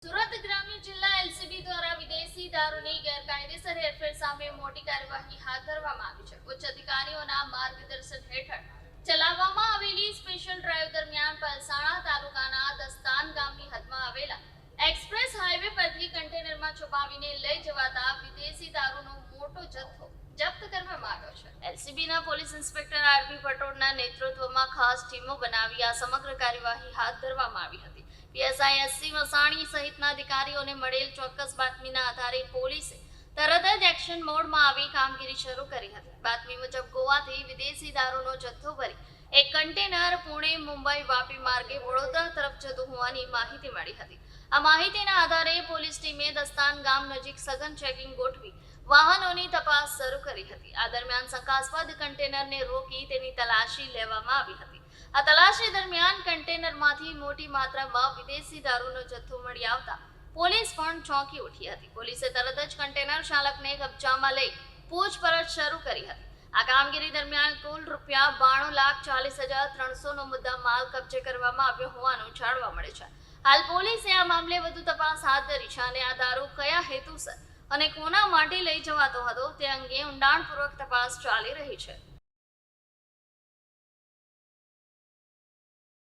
સુરત ગ્રામ્ય જિલ્લા એલસીબી દ્વારા વિદેશી દારૂની ગેરકાયદેસર હેરફેર સામે મોટી કાર્યવાહી હાથ ધરવામાં આવી છે. ઉચ્ચ અધિકારીઓના માર્ગદર્શન હેઠળ ચલાવવામાં આવેલી સ્પેશિયલ ડ્રાઈવ દરમિયાન પલસાણા તાલુકાના દસ્તાન ગામની હદમાં આવેલા એક્સપ્રેસ હાઈવે પરથી કન્ટેનરમાં છુપાવીને લઈ જવાતા વિદેશી દારૂનો મોટો જથ્થો જપ્ત કરવામાં આવ્યો છે. એલસીબીના પોલીસ ઇન્સ્પેક્ટર આરબી પટોળના નેતૃત્વમાં ખાસ ટીમો બનાવી આ સમગ્ર કાર્યવાહી હાથ ધરવામાં આવી હતી. પીએસઆઈ એસસી વસાણી સહિતના અધિકારીઓને મળેલ ચોક્કસ બાતમીના આધારે પોલીસે તરત જ એક્શન મોડમાં આવી કામગીરી શરૂ કરી હતી. બાતમી મુજબ ગોવાથી વિદેશી દારૂનો જથ્થો ભરી એક કન્ટેનર પુણે, મુંબઈ, વાપી માર્ગે વડોદરા તરફ જતું હોવાની માહિતી મળી હતી. આ માહિતીના આધારે પોલીસ ટીમે દસ્તાન ગામ નજીક સઘન ચેકિંગ ગોઠવી વાહનોની તપાસ શરૂ કરી હતી. આ દરમિયાન શંકાસ્પદ કન્ટેનરને રોકી તેની તલાશી લેવામાં આવી હતી. આ તલાશી દરમિયાન કન્ટેનરમાંથી મોટી માત્રામાં વિદેશી દારૂનો જથ્થો મળી આવતા પોલીસ પણ ચોંકી ઉઠી હતી. પોલીસે તરત જ કન્ટેનર ચાલકને કબજામાં લઈ પૂછપરછ શરૂ કરી હતી. આ કામગીરી દરમિયાન કુલ ₹92,40,300 નો મુદ્દા માલ કબજે કરવામાં આવ્યો હોવાનું જાણવા મળે છે. હાલ પોલીસે આ મામલે વધુ તપાસ હાથ ધરી છે અને આ દારૂ કયા હેતુસર અને કોના માટે લઈ જવાતો હતો તે અંગે ઊંડાણપૂર્વક તપાસ ચાલી રહી છે.